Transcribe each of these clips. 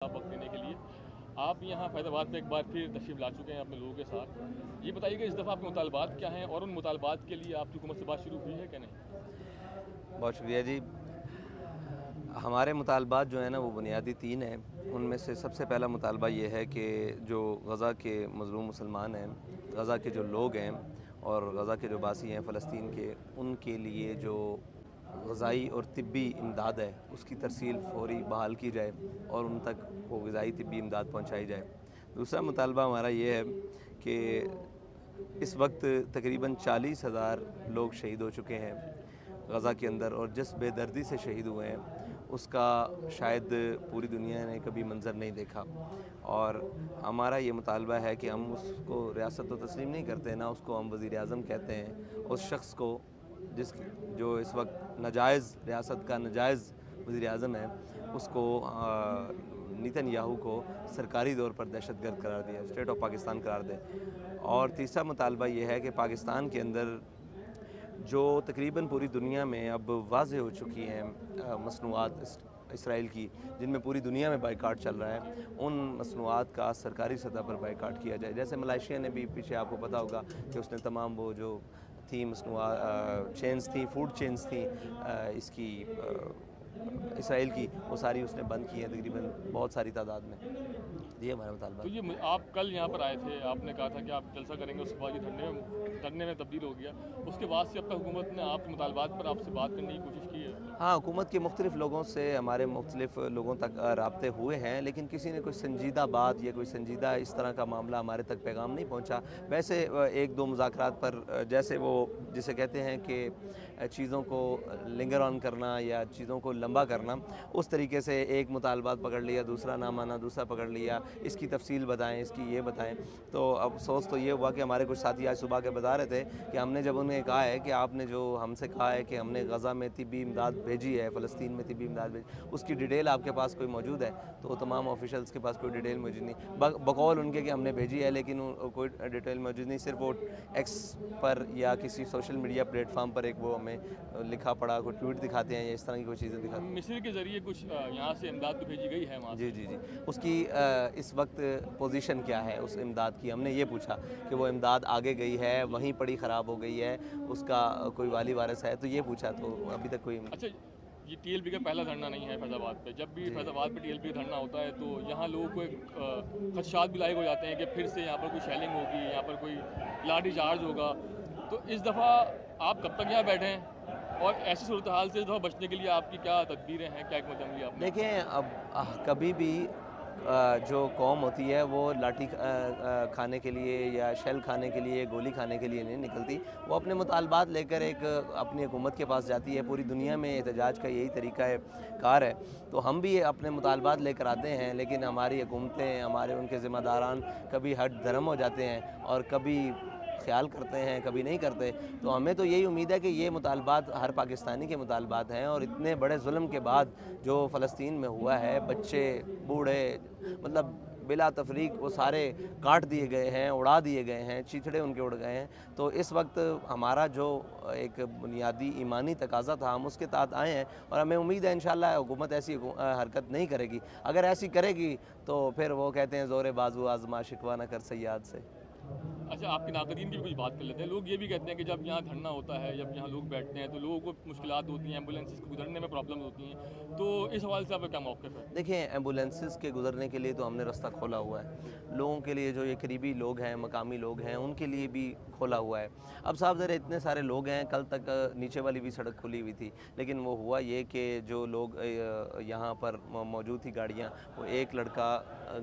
आप वक्त देने के लिए आप यहाँ फैज़ाबाद में एक बार फिर तशरीफ़ ला चुके हैं अपने लोगों के साथ। ये बताइए कि इस दफ़ा आपके मुतालबात क्या हैं और उन मुतालबात के लिए आपकी हुकूमत से बात शुरू हुई है क्या नहीं? बहुत शुक्रिया जी। हमारे मुतालबात जो हैं ना वो बुनियादी 3 हैं। उनमें से सबसे पहला मुतालबा ये है कि जो गज़ा के मज़लूम मुसलमान हैं, गज़ा के जो लोग हैं और गज़ा के जो बासी हैं फ़लस्तीन के, उनके लिए जो ग़ज़ाई और तिब्बी इमदाद है उसकी तरसील फ़ौरी बहाल की जाए और उन तक वो ग़ज़ाई तिब्बी इमदाद पहुँचाई जाए। दूसरा मुतालबा हमारा ये है कि इस वक्त तकरीबन 40,000 लोग शहीद हो चुके हैं गज़ा के अंदर, और जिस बेदर्दी से शहीद हुए हैं उसका शायद पूरी दुनिया ने कभी मंज़र नहीं देखा। और हमारा ये मुतालबा है कि हम उसको रियासत तो तस्लीम नहीं करते, ना उसको हम वज़ीर-ए-आज़म कहते हैं। उस शख्स को जो इस वक्त नाजायज़ रियासत का नाजायज़ वज़ीर-ए-आज़म है, उसको नेतन्याहू को सरकारी तौर पर दहशतगर्द करार दिया, स्टेट ऑफ पाकिस्तान करार दे। और तीसरा मुतालबा ये है कि पाकिस्तान के अंदर जो तकरीबन पूरी दुनिया में अब वाज़ेह हो चुकी हैं मसनूआत इसराइल की, जिनमें पूरी दुनिया में बाइकाट चल रहा है, उन मसनूआत का सरकारी सतह पर बाइकाट किया जाए। जैसे मलेशिया ने भी पीछे आपको पता होगा कि उसने तमाम वो जो थी मसनूआत चेन्स थी, फूड चेन्स थी इसकी इसराइल की, वो सारी उसने बंद की हैं तकरीबन बहुत सारी तादाद में। ये हमारा मुतालबा तो है। ये आप कल यहाँ पर आए थे, आपने कहा था कि आप जलसा करेंगे, उसके बाद ये धरने में तब्दील हो गया। उसके बाद से अब तक हुकूमत ने आपके मुतालबात पर आपसे बात करने की कोशिश की है? हाँ, हुकूमत के मुख्तलिफ़ लोगों से हमारे मुख्तलिफ़ लोगों तक राब्ते हुए हैं, लेकिन किसी ने कोई संजीदा बात या कोई संजीदा इस तरह का मामला हमारे तक पैगाम नहीं पहुँचा। वैसे एक दो मुज़ाकरात पर जैसे वो जिसे कहते हैं कि चीज़ों को लिंगर ऑन करना या चीज़ों को लंबा करना, उस तरीके से एक मुतालबात पकड़ लिया, दूसरा ना माना, दूसरा पकड़ लिया, इसकी तफसील बताएँ, इसकी ये बताएँ। तो अफ़सोस तो ये हुआ कि हमारे कुछ साथी आज सुबह के बता रहे थे कि हमने जब उन्हें कहा है कि आपने जो हमसे कहा है कि हमने गज़ा में तिब्बी इमदाद भेजी है, फ़लस्तीन में तिब्बी इमदाद भेजी, उसकी डिटेल आपके पास कोई मौजूद है? तो तमाम ऑफिशियल्स के पास कोई डिटेल मौजूद नहीं। बकौल उनके कि हमने भेजी है, लेकिन कोई डिटेल मौजूद नहीं। सिर्फ वो एक्स पर या किसी सोशल मीडिया प्लेटफॉर्म पर एक वो हमें लिखा पड़ा कोई ट्वीट दिखाते हैं या इस तरह की कोई चीज़ें दिखाते हैं। मिस्र के ज़रिए कुछ यहाँ से इमदाद भी भेजी गई है वहाँ जी, से? जी, जी। उसकी इस वक्त पोजीशन क्या है उस इमदाद की? हमने ये पूछा कि वो इमदाद आगे गई है, वहीं पड़ी ख़राब हो गई है, उसका कोई वाली वारिस है? तो ये पूछा, तो अभी तक कोई। अच्छा, ये टीएलपी का पहला धरना नहीं है फैज़ाबाद पे। जब भी जी। फैज़ाबाद पे टीएलपी का धरना होता है तो यहाँ लोगों को एक खदशात भी लाए हो जाते हैं कि फिर से यहाँ पर कोई शेलिंग होगी, यहाँ पर कोई लाठी चार्ज होगा। तो इस दफ़ा आप कब तक यहाँ बैठे हैं? और ऐसी सूरत हाल से इस दफ़ा बचने के लिए आपकी क्या तदबीरें हैं, क्या हिकमत अमली आपने? देखें, अब कभी भी जो कौम होती है वो लाठी खाने के लिए या शेल खाने के लिए, गोली खाने के लिए नहीं निकलती। वो अपने मुतालबात लेकर एक अपनी हुकूमत के पास जाती है। पूरी दुनिया में एहतजाज का यही तरीका है कार है। तो हम भी अपने मुतालबात लेकर आते हैं, लेकिन हमारी हुकूमतें, हमारे उनके ज़िम्मेदारान कभी हट धर्म हो जाते हैं और कभी ख्याल करते हैं, कभी नहीं करते। तो हमें तो यही उम्मीद है कि ये मुतालबात हर पाकिस्तानी के मुतालबात हैं, और इतने बड़े जुल्म के बाद जो फ़लस्तीन में हुआ है, बच्चे, बूढ़े, मतलब बिला तफरीक वो सारे काट दिए गए हैं, उड़ा दिए गए हैं, चीथड़े उनके उड़ गए हैं। तो इस वक्त हमारा जो एक बुनियादी ईमानी तकाज़ा था, हम उसके तहत आए हैं, और हमें उम्मीद है इंशाअल्लाह हुकूमत ऐसी हरकत नहीं करेगी। अगर ऐसी करेगी तो फिर वो कहते हैं ज़ोरे बाजू आज़मा शिकवा न कर सयाद से। अच्छा, आपके नाक़दीन की भी कुछ बात कर लेते हैं। लोग ये भी कहते हैं कि जब यहाँ धरना होता है, जब यहाँ लोग बैठते हैं तो लोगों को मुश्किलात होती हैं, एम्बुलेंसेस को गुजरने में प्रॉब्लम्स होती हैं। तो इस हवाले से आपका क्या मौक़िफ़ है? देखिए, एम्बुलेंसेस के गुज़रने के लिए तो हमने रास्ता खोला हुआ है। लोगों के लिए, जो ये करीबी लोग हैं, मकामी लोग हैं, उनके लिए भी खोला हुआ है। अब साहब ज़रा इतने सारे लोग हैं, कल तक नीचे वाली भी सड़क खुली हुई थी, लेकिन वो हुआ ये कि जो लोग यहाँ पर मौजूद थी गाड़ियाँ, वो एक लड़का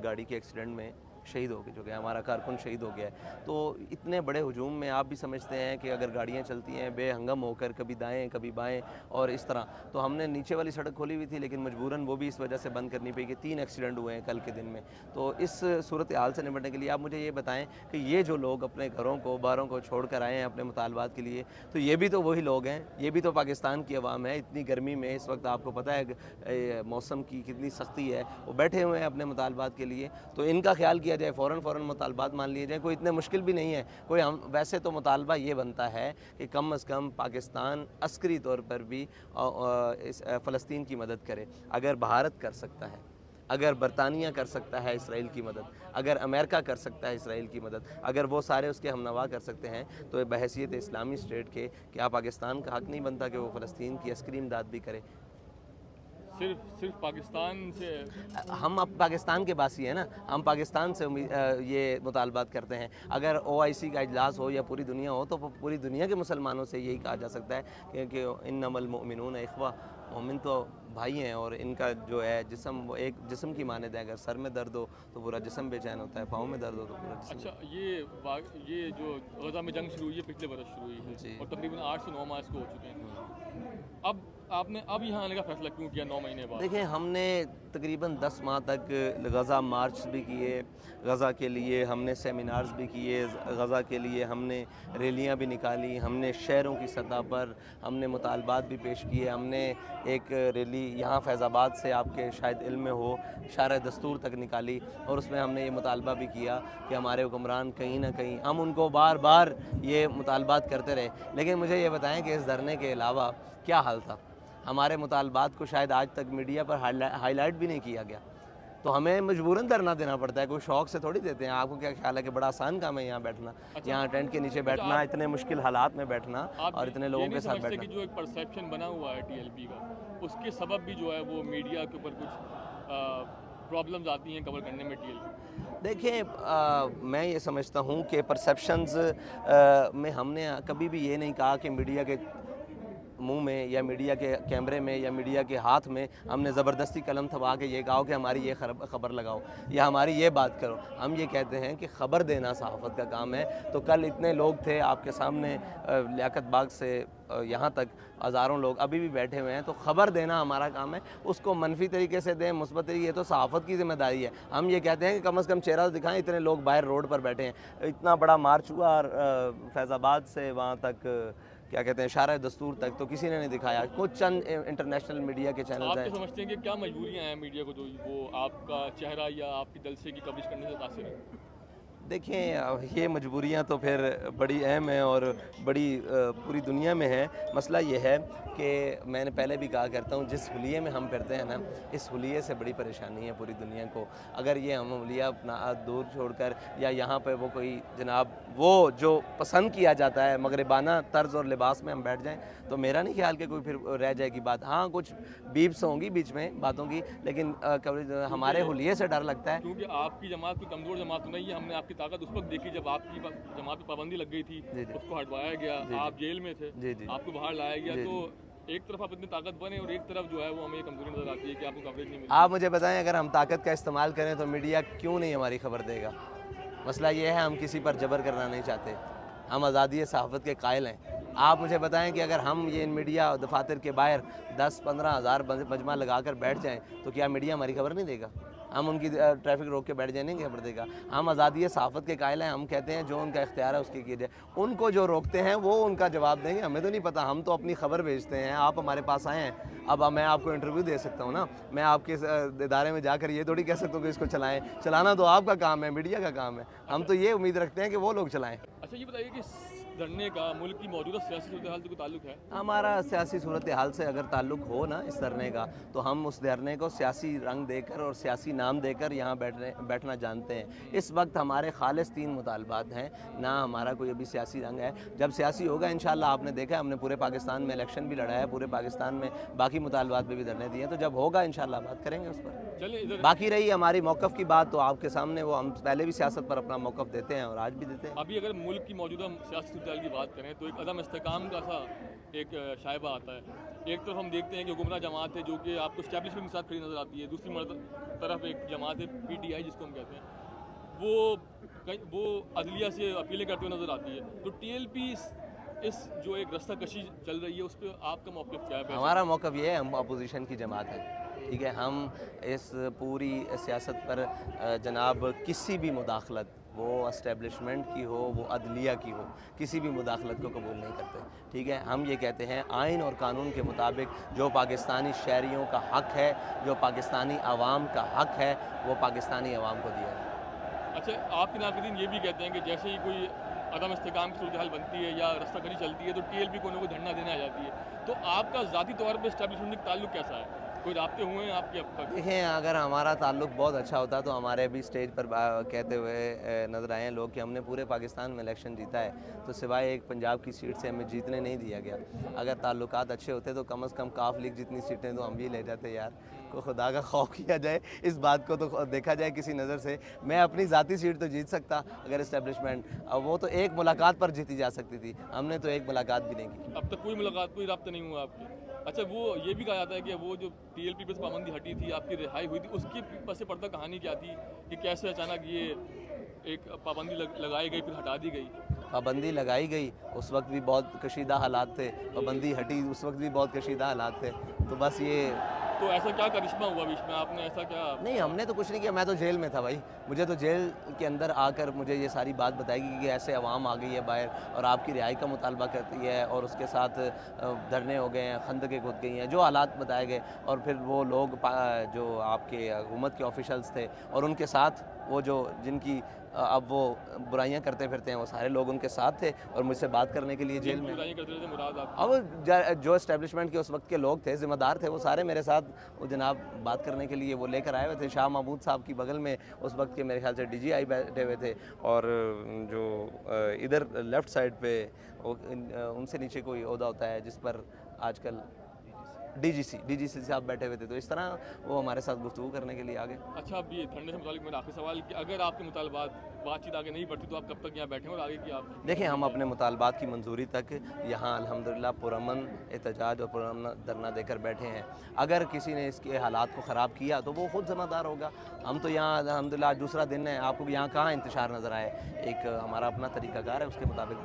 गाड़ी के एक्सीडेंट में शहीद हो गया, हमारा कारकुन शहीद हो गया है। तो इतने बड़े हुजूम में आप भी समझते हैं कि अगर गाड़ियाँ चलती हैं बेहंगम होकर, कभी दाएँ कभी बाएँ और इस तरह, तो हमने नीचे वाली सड़क खोली हुई थी, लेकिन मजबूरन वो भी इस वजह से बंद करनी पड़ी कि 3 एक्सीडेंट हुए हैं कल के दिन में। तो इस सूरत हाल से निपटने के लिए आप मुझे ये बताएं कि ये जो लोग अपने घरों को, बारों को छोड़ कर आए हैं अपने मुतालबात के लिए, तो ये भी तो वही लोग हैं, ये भी तो पाकिस्तान की अवाम है। इतनी गर्मी में इस वक्त आपको पता है मौसम की कितनी सख्ती है, वो बैठे हुए हैं अपने मुतालबात के लिए। तो इनका ख्याल किया जाए, फ़ौरन मुतालबात मान लिए जाए, कोई इतने मुश्किल भी नहीं है कोई। हम वैसे तो मुतालबा ये बनता है कि कम अज़ कम पाकिस्तान अस्करी तौर पर भी इस फ़लस्तीन की मदद करे। अगर भारत कर सकता है अगर बरतानिया कर सकता है इसराइल की मदद, अगर अमेरिका कर सकता है इसराइल की मदद, अगर वो सारे उसके हमनवा कर सकते हैं, तो बहैसियत इस्लामी स्टेट के क्या पाकिस्तान का हक़ नहीं बनता कि वो फ़लस्तीन की अस्करी इमदाद भी करे? सिर्फ पाकिस्तान से हम अब पाकिस्तान के बासी हैं ना, हम पाकिस्तान से ये मुतालबात करते हैं। अगर OIC का इजलास हो या पूरी दुनिया हो, तो पूरी दुनिया के मुसलमानों से यही कहा जा सकता है कि इन्नमल मुमिनून इख्वा, मोमिन तो भाई हैं, और इनका जो है जिस्म, वो एक जिस्म की मानद है। अगर सर में दर्द हो तो पूरा जिस्म बेचैन होता है, पाँव में दर्द हो तो पूरा जिस्म। अच्छा, ये जो गज़ा में जंग शुरू हुई है पिछले बरस शुरू हुई है जी। और तकरीबन 8 से 9 माह इसको हो चुके हैं। अब आपने यहाँ आने का फैसला क्यों किया 9 महीने बाद? देखिए, हमने तकरीबन 10 माह तक गज़ा मार्च भी किए, गज़ा के लिए हमने सेमिनार्स भी किए, गज़ा के लिए हमने रैलियां भी निकाली, हमने शहरों की सतह पर हमने मुतालबात भी पेश किए। हमने एक रैली यहाँ फैज़ाबाद से, आपके शायद इल्म में हो, शार दस्तूर तक निकाली, और उसमें हमने ये मुतालबा भी किया कि हमारे हुक्मरान कहीं ना कहीं, हम उनको बार बार ये मुतालबात करते रहे। लेकिन मुझे ये बताएं कि इस धरने के अलावा क्या हाल था? हमारे मुतालबात को शायद आज तक मीडिया पर हाईलाइट भी नहीं किया गया, तो हमें मजबूरन धरना देना पड़ता है। कोई शौक़ से थोड़ी देते हैं। आपको क्या ख्याल है कि बड़ा आसान काम है यहाँ बैठना? अच्छा, यहाँ टेंट के नीचे बैठना, इतने मुश्किल हालात में बैठना और इतने लोगों के साथ बैठना। कि जो एक परसेप्शन बना हुआ है TLP का, उसके सबब भी जो है वो मीडिया के ऊपर कुछ प्रॉब्लम्स आती हैं कवर करने में TLP? देखिए, मैं ये समझता हूँ कि परसेप्शंस में हमने कभी भी ये नहीं कहा कि मीडिया के मुंह में या मीडिया के कैमरे में या मीडिया के हाथ में हमने ज़बरदस्ती कलम थमा के ये कहा कि हमारी ये खबर लगाओ या हमारी ये बात करो। हम ये कहते हैं कि ख़बर देना सहाफ़त का काम है। तो कल इतने लोग थे आपके सामने, लियाकत बाग से यहाँ तक हज़ारों लोग अभी भी बैठे हुए हैं, तो ख़बर देना हमारा काम है। उसको मनफी तरीके से दें, मुस्बत तरीके, ये तो सहाफ़त की ज़िम्मेदारी है। हम ये कहते हैं कि कम से कम चेहरा तो दिखाएं। इतने लोग बाहर रोड पर बैठे हैं, इतना बड़ा मार्च हुआ फैज़ाबाद से वहाँ तक, क्या कहते हैं, शार दस्तूर तक, तो किसी ने नहीं दिखाया। कुछ चंद इंटरनेशनल मीडिया के चैनल हैं। आप समझते हैं कि क्या मजबूरियाँ हैं मीडिया को जो वो आपका चेहरा या आपकी जलसे की कवरेज करने से मुतासिर है? देखिए, ये मजबूरियाँ तो फिर बड़ी अहम हैं और बड़ी पूरी दुनिया में है। मसला ये है कि मैंने पहले भी कहा करता हूँ, जिस हुलिये में हम फिरते हैं ना, इस हुलिये से बड़ी परेशानी है पूरी दुनिया को। अगर ये हम हुलिया अपना दूर छोड़कर, या यहाँ पे वो कोई जनाब वो जो पसंद किया जाता है मगरिबाना तर्ज और लिबास में हम बैठ जाएं, तो मेरा नहीं ख्याल कि कोई फिर रह जाएगी बात। हाँ, कुछ बीप्स होंगी बीच में बातों की, लेकिन कवरेज हमारे हुलिये से डर लगता है। क्योंकि आपकी जमात कोई कमज़ोर जमात नहीं है। हमने आपकी ताकत उस वक्त देखी जब आपकी जमात पर पाबंदी लग गई थी, उसको हटवाया गया, आप जेल में थे, आपको बाहर लाया गया। तो एक तरफ आप इतनी ताकत बने और एक तरफ जो है वो हमें कमजोरी नजर आती है कि आपको कवरेज नहीं मिलती। आप मुझे बताएं, अगर हम ताकत का इस्तेमाल करें तो मीडिया क्यों नहीं हमारी खबर देगा? मसला ये है, हम किसी पर जबर करना नहीं चाहते, हम आज़ादी सहाफ़त के कायल हैं। आप मुझे बताएं कि अगर हम ये मीडिया दफातर के बाहर 10-15 हज़ार मजमा लगा कर बैठ जाएं, तो क्या मीडिया हमारी खबर नहीं देगा? हम उनकी ट्रैफिक रोक के बैठ जाएंगे, खबर देगा? हम आज़ादी सहाफ़त के कायल हैं। हम कहते हैं जो उनका इख्तियार है उसकी कीजिए। उनको जो रोकते हैं वो उनका जवाब देंगे, हमें तो नहीं पता। हम तो अपनी खबर भेजते हैं। आप हमारे पास आए हैं, अब मैं आपको इंटरव्यू दे सकता हूँ ना, मैं आपके इदारे में जाकर ये थोड़ी कह सकता हूँ कि इसको चलाएं। चलाना तो आपका काम है, मीडिया का काम है। हम तो ये उम्मीद रखते हैं कि वो लोग चलाएं। अच्छा, ये बताइए कि धरने का मुल्क की मौजूदा सियासी सूरत हाल से कोई ताल्लुक है? हमारा सियासी सूरत हाल से अगर ताल्लुक़ हो ना इस धरने का, तो हम उस धरने को सियासी रंग देकर और सियासी नाम देकर यहाँ बैठना जानते हैं। इस वक्त हमारे खालिस 3 मुतालबात हैं, ना हमारा कोई अभी सियासी रंग है। जब सियासी होगा इंशाल्लाह, आपने देखा हमने पूरे पाकिस्तान में इलेक्शन भी लड़ा है, पूरे पाकिस्तान में बाकी मुतालबात पे भी धरने दिए, तो जब होगा इंशाल्लाह बात करेंगे उस पर। चलिए, बाकी रही हमारी मौक़िफ़ की बात, तो आपके सामने वो हम पहले भी सियासत पर अपना मौक़िफ़ देते हैं और आज भी देते हैं। अभी अगर मुल्क की मौजूदा सियासी सूरत हाल की बात करें तो एक अदम इस्तेकाम का सा एक शायबा आता है। एक तरफ हम देखते हैं कि हुक्मरान जमात है जो कि आपको स्टैब्लिशमेंट के साथ खड़ी नज़र आती है, दूसरी तरफ एक जमात है PTI जिसको हम कहते हैं, वो अदलिया से अपीलें करते हुए नज़र आती है। तो TLP इस जो एक रास्ता कशी चल रही है उस पर आपका मौक़िफ़ क्या है? हमारा मौक़िफ़ ये है, हम अपोजिशन की जमात है, ठीक है। हम इस पूरी सियासत पर जनाब किसी भी मुदाखलत, वो इस्टेब्लिशमेंट की हो, वो अदलिया की हो, किसी भी मुदाखलत को कबूल नहीं करते, ठीक है। हम ये कहते हैं आइन और कानून के मुताबिक जो पाकिस्तानी शहरियों का हक़ है, जो पाकिस्तानी अवाम का हक़ है, वो पाकिस्तानी अवाम को दिया है। अच्छा, आपके नाक़दीन ये भी कहते हैं कि जैसे ही कोई अदम इस्तेकाम की सूरत हाल बनती है या रास्ता कशी चलती है तो TLP को उन्हें धरना देने आ जाती है। तो आपका ज़ाती तौर पर इस्टेब्लिशमेंट का ताल्लुक कैसा है? कोई राब्ते हुए हैं आपके अब तक? देखें, अगर हमारा ताल्लुक बहुत अच्छा होता तो हमारे भी स्टेज पर कहते हुए नज़र आए हैं लोग कि हमने पूरे पाकिस्तान में इलेक्शन जीता है, तो सिवाय एक पंजाब की सीट से हमें जीतने नहीं दिया गया। अगर ताल्लुकात अच्छे होते तो कम से कम काफ लीग जितनी सीटें तो हम भी ले जाते यार। को खुदा का खौफ किया जाए, इस बात को तो देखा जाए किसी नज़र से। मैं अपनी ज़ाती सीट तो जीत सकता अगर इस्टेब्लिशमेंट, अब वो तो एक मुलाकात पर जीती जा सकती थी, हमने तो एक मुलाकात भी नहीं की। अब तक कोई मुलाकात, कोई राब्ता नहीं हुआ आपके? अच्छा, वो ये भी कहा जाता है कि वो जो टीएलपी पर पाबंदी हटी थी, आपकी रिहाई हुई थी, उसकी पस पर्दा कहानी क्या थी कि कैसे अचानक ये एक पाबंदी लगाई गई फिर हटा दी गई? पाबंदी लगाई गई, उस वक्त भी बहुत कशीदा हालात थे, पाबंदी हटी उस वक्त भी बहुत कशीदा हालात थे, तो बस ये। तो ऐसा क्या करिश्मा हुआ बीच में, आपने ऐसा क्या? नहीं, हमने तो कुछ नहीं किया, मैं तो जेल में था भाई। मुझे तो जेल के अंदर आकर मुझे ये सारी बात बताएगी कि ऐसे अवाम आ गई है बाहर और आपकी रिहाई का मुतालबा करती है, और उसके साथ धरने हो गए हैं, खंदकें खुद गई हैं, जो हालात बताए गए, और फिर वो लोग जो आपके हुकूमत के ऑफिशल्स थे और उनके साथ वो जो जिनकी अब वो बुराइयां करते फिरते हैं, वो सारे लोग उनके साथ थे और मुझसे बात करने के लिए जेल में। बुराइयां करते थे मुराद आप? अब जो एस्टेब्लिशमेंट के उस वक्त के लोग थे, जिम्मेदार थे, वो सारे मेरे साथ वो जनाब बात करने के लिए वो लेकर आए हुए थे। शाह महमूद साहब की बगल में उस वक्त के मेरे ख्याल से DGI बैठे हुए थे, और जो इधर लेफ़्ट साइड पे उनसे नीचे कोई ओहदा होता है जिस पर आजकल DGC साहब बैठे हुए थे, तो इस तरह वो हमारे साथ गुफ्तगू करने के लिए आ गए। अच्छा, अब ये ठंडे से मुतालिक मेरा आखिरी सवाल कि अगर आपके मुतालबात बातचीत आगे नहीं बढ़ती तो आप कब तक यहाँ बैठे और आगे की आप? देखिए, हम अपने मुतालबात की मंजूरी तक यहाँ अल्हम्दुलिल्लाह पुरअमन एहतजाज और पुरअमन धरना देकर बैठे हैं। अगर किसी ने इसके हालात को ख़राब किया तो वो खुद ज़िम्मेदार होगा। हम तो यहाँ अल्हम्दुलिल्लाह दूसरा दिन है, आपको यहाँ कहाँ इंतशार नज़र आए, एक हमारा अपना तरीक़ाकार है, उसके मुताबिक